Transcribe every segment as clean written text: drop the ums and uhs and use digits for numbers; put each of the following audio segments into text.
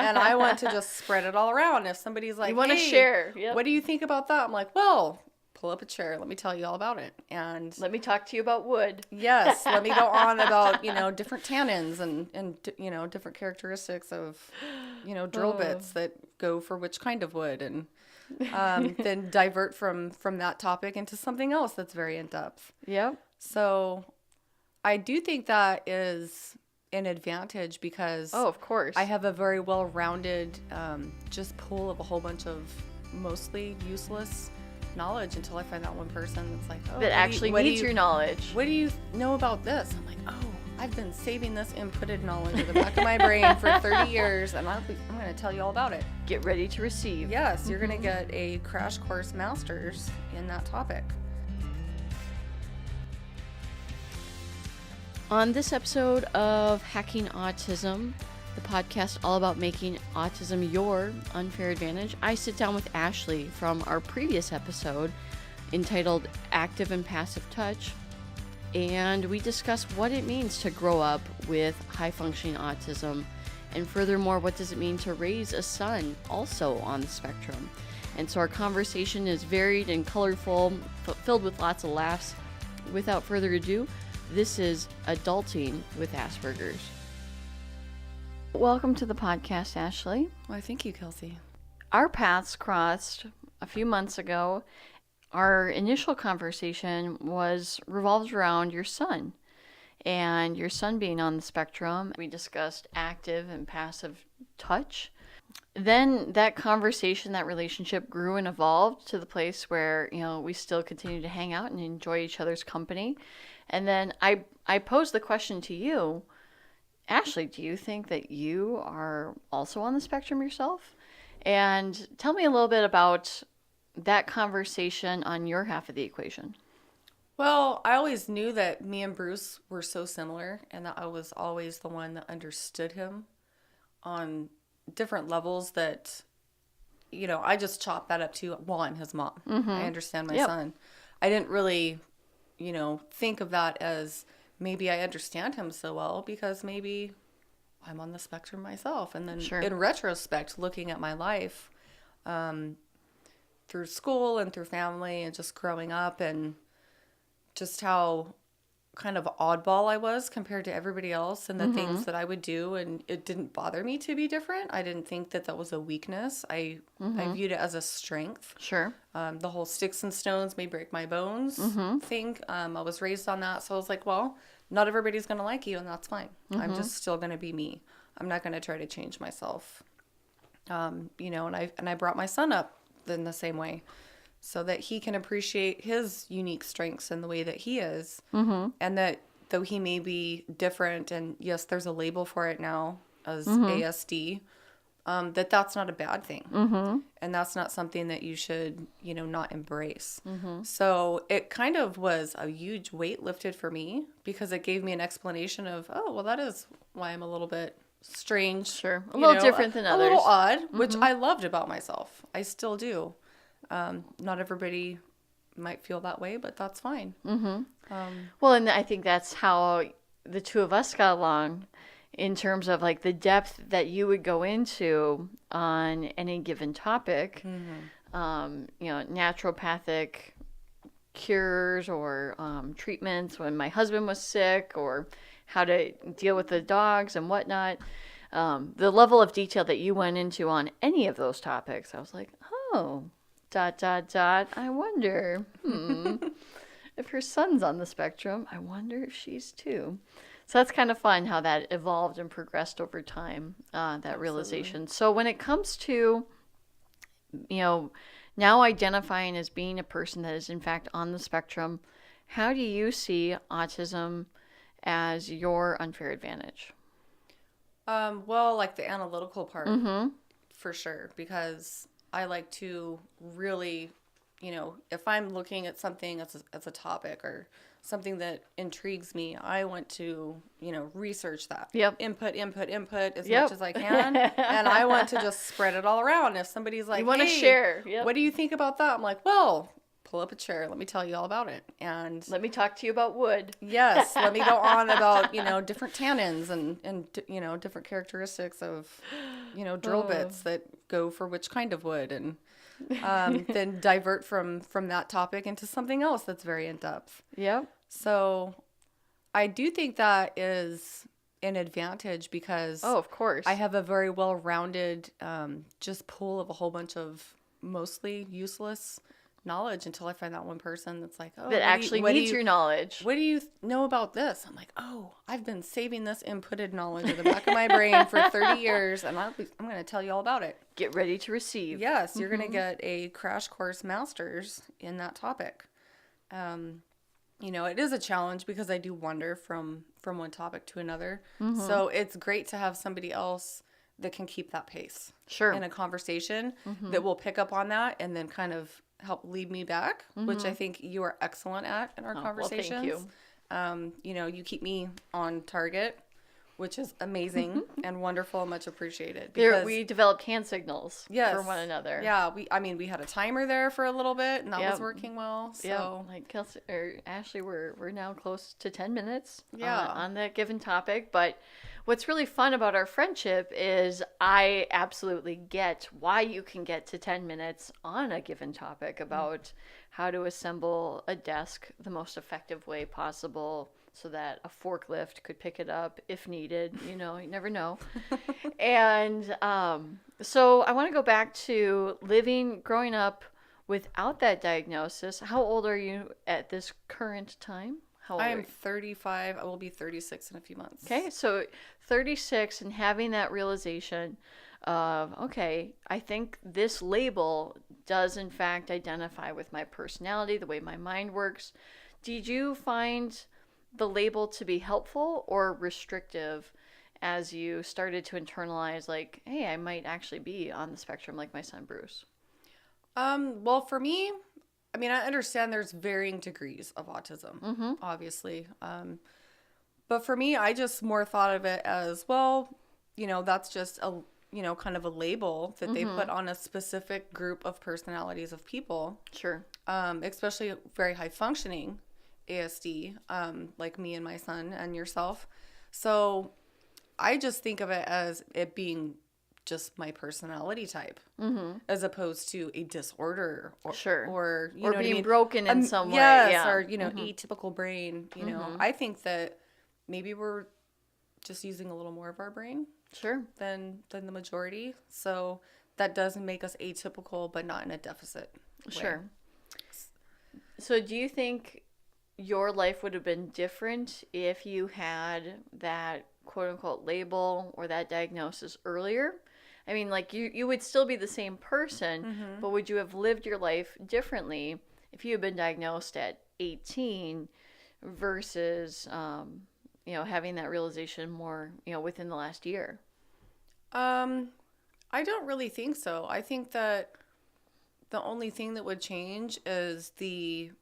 and I want to just spread it all around. If somebody's like, you want to hey, share. Yep. What do you think about that? I'm like, well, pull up a chair. Let me tell you all about it. And let me talk to you about wood. Yes. Let me go on about, different tannins and different characteristics of, drill bits that go for which kind of wood, and then divert from that topic into something else that's very in depth. Yep. So I do think that is an advantage because of course, I have a very well-rounded just pool of a whole bunch of mostly useless knowledge until I find that one person that's like, that actually needs your knowledge. What do you know about this? I'm like, oh, I've been saving this inputted knowledge in the back of my brain for 30 years, and I'm going to tell you all about it. Get ready to receive. Yes, you're going to get a crash course master's in that topic. On this episode of Hacking Autism, the podcast all about making autism your unfair advantage, I sit down with Ashley from our previous episode entitled Active and Passive Touch, and we discuss what it means to grow up with high-functioning autism, and furthermore, what does it mean to raise a son also on the spectrum. And so our conversation is varied and colorful, filled with lots of laughs. Without further ado, this is Adulting with Aspergers. Welcome to the podcast, Ashley. Why, thank you, Kelsey. Our paths crossed a few months ago. Our initial conversation revolved around your son and your son being on the spectrum. We discussed active and passive touch. Then that conversation, that relationship grew and evolved to the place where, we still continue to hang out and enjoy each other's company. And then I posed the question to you, Ashley, do you think that you are also on the spectrum yourself? And tell me a little bit about that conversation on your half of the equation. Well, I always knew that me and Bruce were so similar, and that I was always the one that understood him on different levels that, I just chopped that up to Juan, his mom. Mm-hmm. I understand my son. I didn't really, think of that as maybe I understand him so well because maybe I'm on the spectrum myself. And then in retrospect, looking at my life through school and through family and just growing up and just how kind of oddball I was compared to everybody else and the things that I would do, and it didn't bother me to be different. I didn't think that was a weakness. I viewed it as a strength. Sure. The whole sticks and stones may break my bones thing. I was raised on that, so I was like, well, not everybody's going to like you, and that's fine. I'm just still going to be me. I'm not going to try to change myself. And I brought my son up in the same way, so that he can appreciate his unique strengths and the way that he is. Mm-hmm. And that though he may be different, and yes, there's a label for it now as ASD, that's not a bad thing. Mm-hmm. And that's not something that you should, not embrace. Mm-hmm. So it kind of was a huge weight lifted for me because it gave me an explanation of, oh, well, that is why I'm a little bit strange. Sure. A little different than others. A little odd, which I loved about myself. I still do. Not everybody might feel that way, but that's fine. Mm-hmm. Well, and I think that's how the two of us got along in terms of like the depth that you would go into on any given topic, naturopathic cures or treatments when my husband was sick, or how to deal with the dogs and whatnot. The level of detail that you went into on any of those topics, I was like, oh... ... I wonder, if her son's on the spectrum, I wonder if she's too. So that's kind of fun how that evolved and progressed over time, that Absolutely. Realization. So when it comes to, now identifying as being a person that is in fact on the spectrum, how do you see autism as your unfair advantage? Well, like the analytical part, for sure, because I like to really, if I'm looking at something as a topic or something that intrigues me, I want to, research that. Yep. Input as much as I can. And I want to just spread it all around. If somebody's like, you want to hey, share. Yep. What do you think about that? I'm like, well, pull up a chair. Let me tell you all about it. And let me talk to you about wood. yes, let me go on about, different tannins and different characteristics of, drill bits that go for which kind of wood, and then divert from that topic into something else that's very in depth. Yep. So I do think that is an advantage because of course, I have a very well-rounded just pool of a whole bunch of mostly useless knowledge until I find that one person that's like, oh, that actually needs your knowledge. What do you know about this? I'm like, oh, I've been saving this inputted knowledge in the back of my brain for 30 years, and I'm going to tell you all about it. Get ready to receive. Yes, you're going to get a crash course master's in that topic. It is a challenge because I do wander from one topic to another. So it's great to have somebody else that can keep that pace. Sure. In a conversation that will pick up on that and then kind of help lead me back, which I think you are excellent at in our conversations. Well, thank you. You keep me on target, which is amazing and wonderful and much appreciated. We developed hand signals for one another. Yeah, we had a timer there for a little bit, and that was working well. So, like Kelsey or Ashley, we're now close to 10 minutes on that given topic. But what's really fun about our friendship is I absolutely get why you can get to 10 minutes on a given topic about how to assemble a desk the most effective way possible, so that a forklift could pick it up if needed. You never know. And so I want to go back to growing up without that diagnosis. How old are you at this current time? How old I am 35. I will be 36 in a few months. Okay, so 36 and having that realization of, okay, I think this label does in fact identify with my personality, the way my mind works. Did you find the label to be helpful or restrictive as you started to internalize, like, hey, I might actually be on the spectrum like my son Bruce? Well, for me, I mean, I understand there's varying degrees of autism, obviously. But for me, I just more thought of it as, well, that's just a, kind of a label that they put on a specific group of personalities of people. Sure. Especially very high functioning ASD, like me and my son and yourself. So I just think of it as it being just my personality type, as opposed to a disorder or or being broken in some way. Yes, yeah. or atypical brain. I think that maybe we're just using a little more of our brain, than the majority. So that does make us atypical, but not in a deficit way. Sure. So do you think your life would have been different if you had that quote unquote label or that diagnosis earlier? I mean, like you would still be the same person, but would you have lived your life differently if you had been diagnosed at 18 versus, having that realization more, within the last year? I don't really think so. I think that the only thing that would change is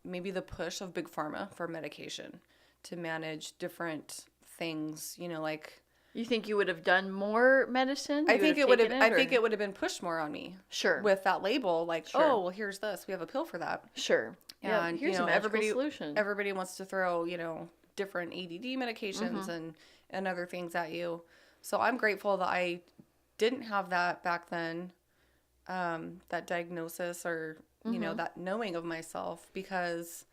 maybe the push of big pharma for medication to manage different things, like. You think you would have done more medicine? I think it would have been pushed more on me. Sure. With that label, like, oh, well, here's this. We have a pill for that. Sure. And here's a magical solution. Everybody wants to throw, different ADD medications and other things at you. So I'm grateful that I didn't have that back then. That diagnosis or, that knowing of myself, because,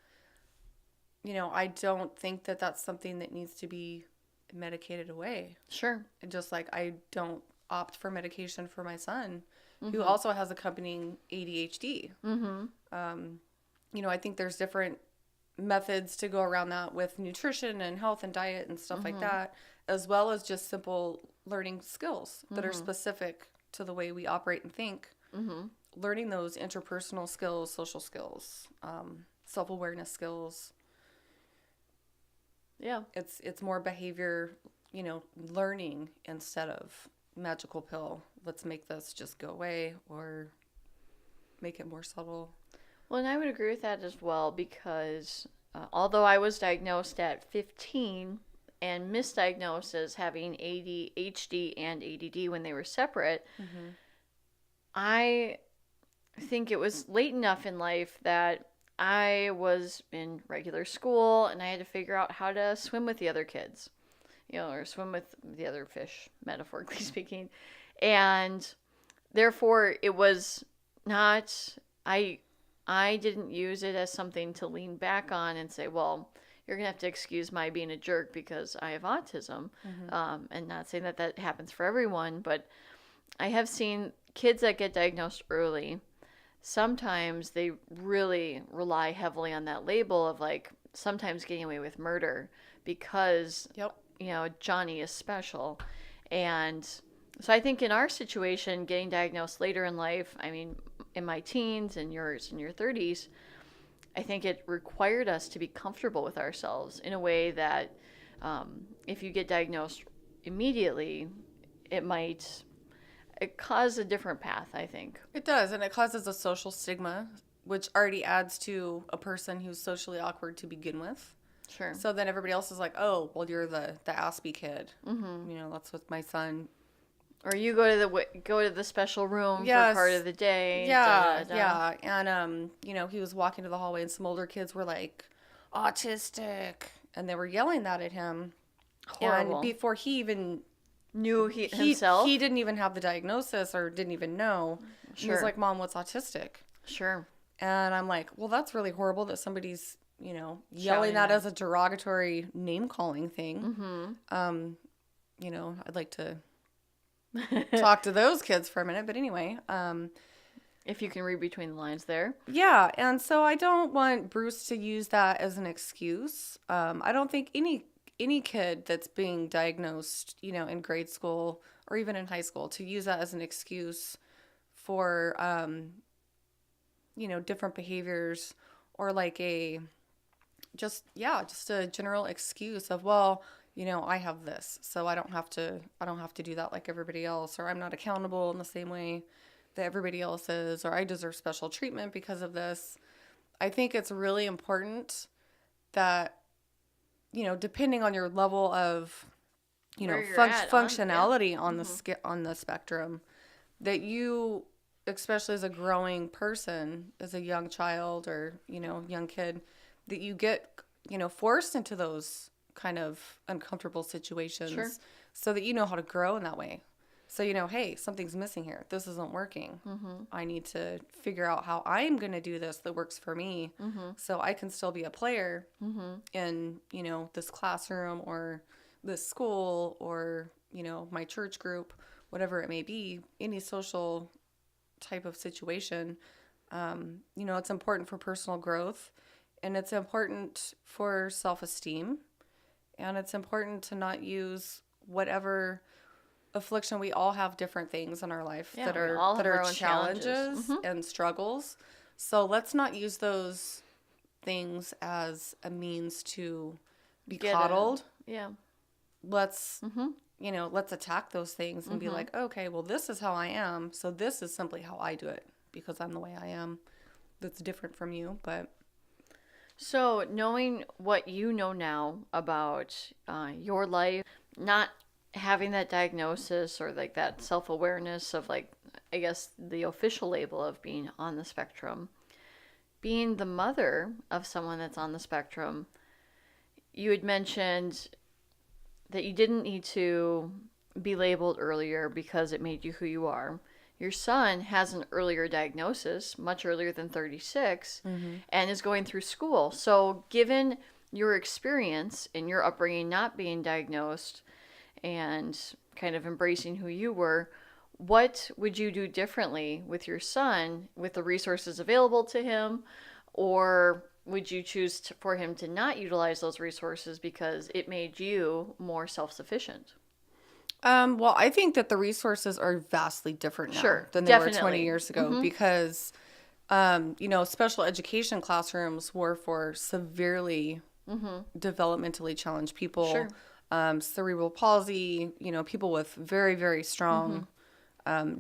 I don't think that that's something that needs to be medicated away. Sure. Just like I don't opt for medication for my son, who also has accompanying ADHD. I think there's different methods to go around that with nutrition and health and diet and stuff like that, as well as just simple learning skills that are specific to the way we operate and think. Learning those interpersonal skills, social skills, self-awareness skills. Yeah. It's more behavior, learning instead of magical pill. Let's make this just go away or make it more subtle. Well, and I would agree with that as well, because although I was diagnosed at 15 and misdiagnosed as having ADHD and ADD when they were separate, I think it was late enough in life that I was in regular school and I had to figure out how to swim with the other kids, or swim with the other fish, metaphorically speaking. And therefore, it was not, I didn't use it as something to lean back on and say, well, you're going to have to excuse my being a jerk because I have autism. And not saying that that happens for everyone, but I have seen kids that get diagnosed early. Sometimes they really rely heavily on that label of like sometimes getting away with murder because, Yep. Johnny is special. And so I think in our situation, getting diagnosed later in life, I mean, in my teens and yours in your 30s, I think it required us to be comfortable with ourselves in a way that if you get diagnosed immediately, it cause a different path, I think. It does, and it causes a social stigma, which already adds to a person who's socially awkward to begin with. Sure. So then everybody else is like, oh, well, you're the Aspie kid. That's with my son. Or you go to the special room Yes. for part of the day. Yeah, da, da, da. yeah. And, he was walking to the hallway and some older kids were like, autistic. And they were yelling that at him. Horrible. And before he even Knew himself. he didn't even have the diagnosis or didn't even know. He was Sure. like, Mom, what's autistic? Sure. And I'm like, well, that's really horrible that somebody's, yelling Shouting that that. as a derogatory name calling thing. I'd like to talk to those kids for a minute. But anyway, If you can read between the lines there. yeah. And so I don't want Bruce to use that as an excuse. I don't think any kid that's being diagnosed, in grade school or even in high school to use that as an excuse for, different behaviors or like just a general excuse of, well, I have this, so I don't have to do that like everybody else, or I'm not accountable in the same way that everybody else is, or I deserve special treatment because of this. I think it's really important that, depending on your level of, Where you're at on- functionality on the spectrum, that you, especially as a growing person, as a young child or, young kid, that you get, forced into those kind of uncomfortable situations. Sure. So that you know how to grow in that way. So, hey, something's missing here. This isn't working. I need to figure out how I'm going to do this that works for me so I can still be a player in, this classroom or this school or, my church group, whatever it may be, any social type of situation. It's important for personal growth and it's important for self-esteem and it's important to not use whatever affliction. We all have different things in our life that are challenges and struggles. So let's not use those things as a means to be coddled. Let's let's attack those things and be like, okay, well, this is how I am, so this is simply how I do it because I'm the way I am. That's different from you, but So knowing what you know now about your life, not having that diagnosis or like that self-awareness of like, I guess the official label of being on the spectrum, being the mother of someone that's on the spectrum, you had mentioned that you didn't need to be labeled earlier because it made you who you are. Your son has an earlier diagnosis, much earlier than 36, and is going through school. So given your experience in your upbringing not being diagnosed and kind of embracing who you were, what would you do differently with your son with the resources available to him? Or would you choose for him to not utilize those resources because it made you more self-sufficient? Well, I think that the resources are vastly different now than they were 20 years ago because, special education classrooms were for severely developmentally challenged people, cerebral palsy, people with very, very strong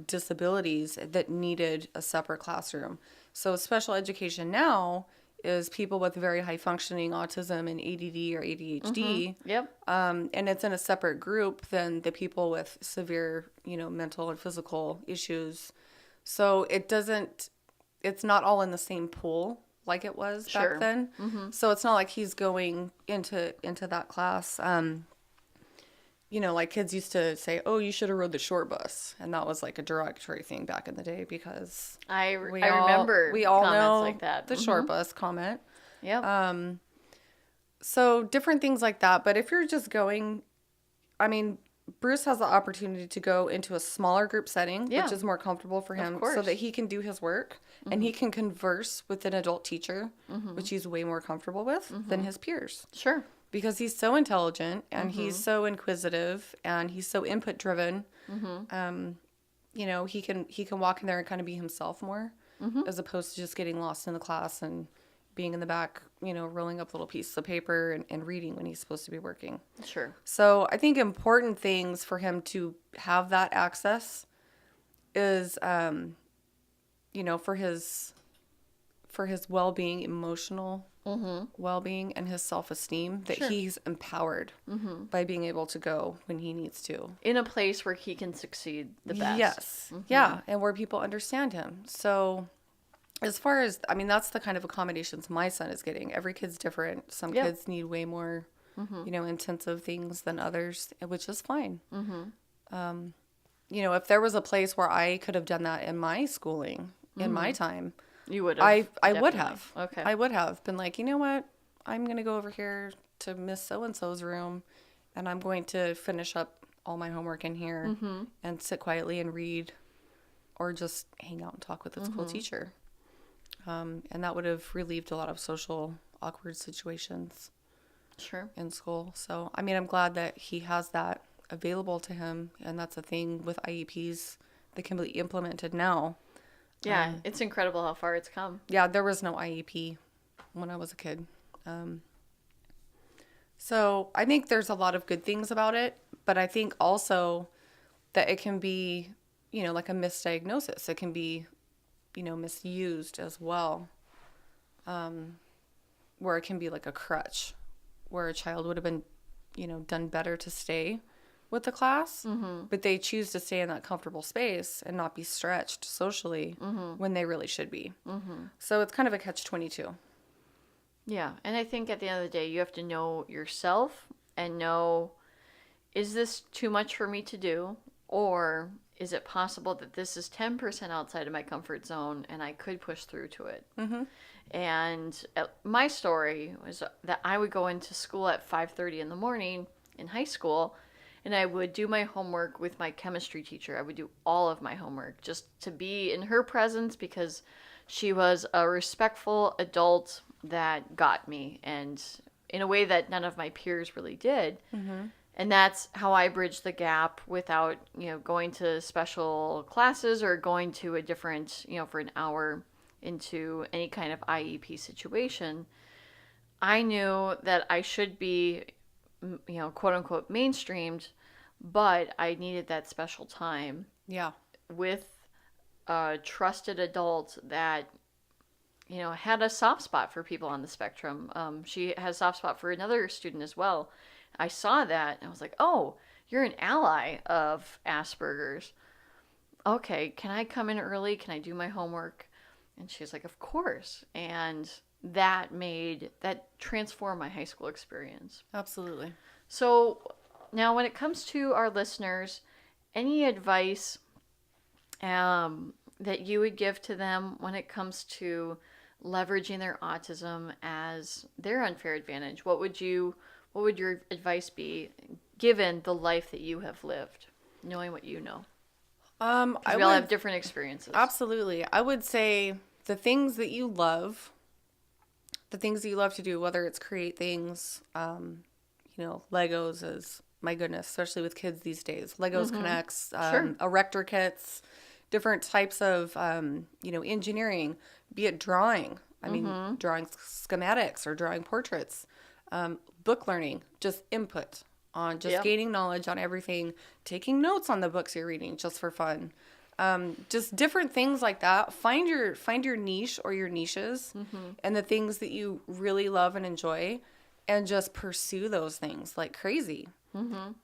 disabilities that needed a separate classroom. So special education now is people with very high functioning autism and ADD or ADHD. And it's in a separate group than the people with severe, mental and physical issues. So it's not all in the same pool like it was Sure. back then. So it's not like he's going into that class. You know, like kids used to say, "Oh, you should have rode the short bus," and that was like a derogatory thing back in the day because I remember we all comments know like that. the short bus comment. Yep. So different things like that. But if you're just going, I mean, Bruce has the opportunity to go into a smaller group setting, Yeah. which is more comfortable for him, so course. that he can do his work and he can converse with an adult teacher, which he's way more comfortable with than his peers. Sure. Because he's so intelligent and he's so inquisitive and he's so input driven. You know, he can walk in there and kind of be himself more, as opposed to just getting lost in the class and being in the back, you know, rolling up little pieces of paper and reading when he's supposed to be working. Sure. So I think important things for him to have that access is, you know, for his well-being, emotional well-being, and his self-esteem, that Sure. he's empowered by being able to go when he needs to. In a place where he can succeed the best. Yes. Yeah. And where people understand him. So as far as, I mean, that's the kind of accommodations my son is getting. Every kid's different. Some Yep. kids need way more, you know, intensive things than others, which is fine. You know, if there was a place where I could have done that in my schooling, in my time, You would have. I would definitely. have. Okay. I would have been like, you know what? I'm going to go over here to Miss So-and-so's room and I'm going to finish up all my homework in here and sit quietly and read or just hang out and talk with the school teacher. And that would have relieved a lot of social awkward situations Sure. in school. So, I mean, I'm glad that he has that available to him. And that's a thing with IEPs that can be implemented now. Yeah, it's incredible how far it's come. Yeah, there was no IEP when I was a kid. So I think there's a lot of good things about it, but I think also that it can be, you know, like a misdiagnosis. It can be, you know, misused as well, where it can be like a crutch, where a child would have been, you know, done better to stay with the class, but they choose to stay in that comfortable space and not be stretched socially when they really should be. So it's kind of a catch-22. Yeah, and I think at the end of the day, you have to know yourself and know, is this too much for me to do? Or is it possible that this is 10% outside of my comfort zone and I could push through to it? And my story was that I would go into school at 5:30 in the morning in high school, and I would do my homework with my chemistry teacher. I would do all of my homework just to be in her presence because she was a respectful adult that got me, and in a way that none of my peers really did. And that's how I bridged the gap without, you know, going to special classes or going to a different, you know, for an hour into any kind of IEP situation. I knew that I should be, you know, quote unquote mainstreamed, but I needed that special time Yeah. with a trusted adult that, you know, had a soft spot for people on the spectrum. She has a soft spot for another student as well. I saw that and I was like, oh, you're an ally of Asperger's. Okay, can I come in early? Can I do my homework? And she was like, of course. And that transformed my high school experience. Absolutely. So now when it comes to our listeners, any advice that you would give to them when it comes to leveraging their autism as their unfair advantage? What would your advice be given the life that you have lived, knowing what you know? We all have different experiences. Absolutely. I would say the things that you love to do, whether it's create things, you know, Legos is, my goodness, especially with kids these days. Legos Connects, Sure. erector kits, different types of, you know, engineering, be it drawing. I mean, drawing schematics or drawing portraits, book learning, just input on just gaining knowledge on everything, taking notes on the books you're reading just for fun. Just different things like that. Find your niche or your niches and the things that you really love and enjoy, and just pursue those things like crazy.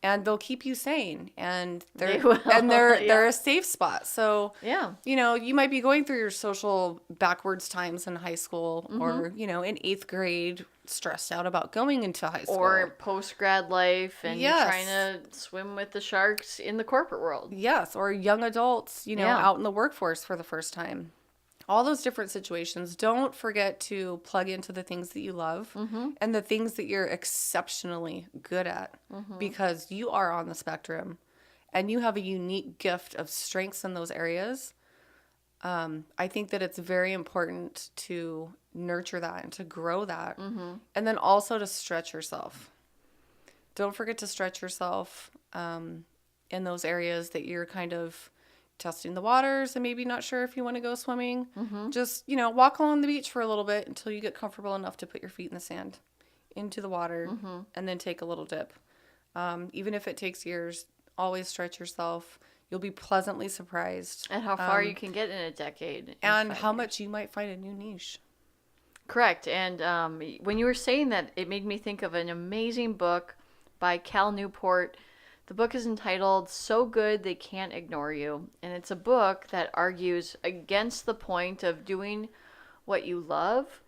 and they'll keep you sane, and They will. they're a safe spot. So yeah, you might be going through your social backwards times in high school, or in 8th grade, stressed out about going into high school, or post-grad life and Yes. trying to swim with the sharks in the corporate world. Yes, or young adults, Yeah. out in the workforce for the first time. All those different situations. Don't forget to plug into the things that you love and the things that you're exceptionally good at, because you are on the spectrum and you have a unique gift of strengths in those areas. I think that it's very important to nurture that and to grow that, and then also to stretch yourself. Don't forget to stretch yourself in those areas that you're kind of testing the waters and maybe not sure if you want to go swimming. Just, walk along the beach for a little bit until you get comfortable enough to put your feet in the sand, into the water, and then take a little dip. Even if it takes years, always stretch yourself. You'll be pleasantly surprised at how far you can get in a decade. And how much you might find a new niche. Correct. And when you were saying that, it made me think of an amazing book by Cal Newport. The book is entitled So Good They Can't Ignore You. And it's a book that argues against the point of doing what you love,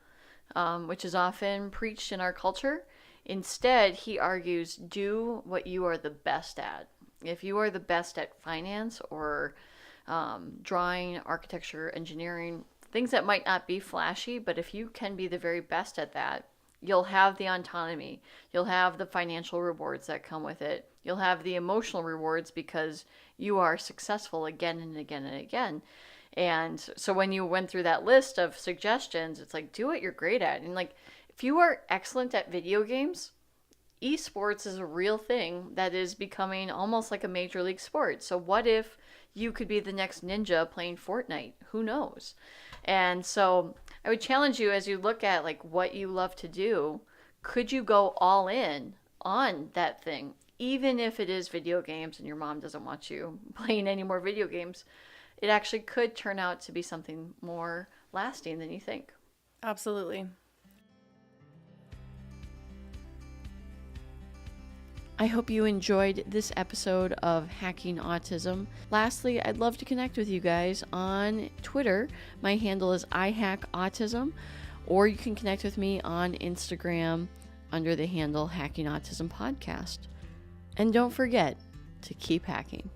which is often preached in our culture. Instead, he argues, do what you are the best at. If you are the best at finance or drawing, architecture, engineering, things that might not be flashy, but if you can be the very best at that, you'll have the autonomy. You'll have the financial rewards that come with it. You'll have the emotional rewards because you are successful again and again and again. And so when you went through that list of suggestions, it's like, do what you're great at. And like, if you are excellent at video games, esports is a real thing that is becoming almost like a major league sport. So what if you could be the next ninja playing Fortnite? Who knows? And so I would challenge you, as you look at like what you love to do, could you go all in on that thing? Even if it is video games and your mom doesn't want you playing any more video games, it actually could turn out to be something more lasting than you think. Absolutely. I hope you enjoyed this episode of Hacking Autism. Lastly, I'd love to connect with you guys on Twitter. My handle is iHackAutism, or you can connect with me on Instagram under the handle Hacking Autism Podcast. And don't forget to keep hacking.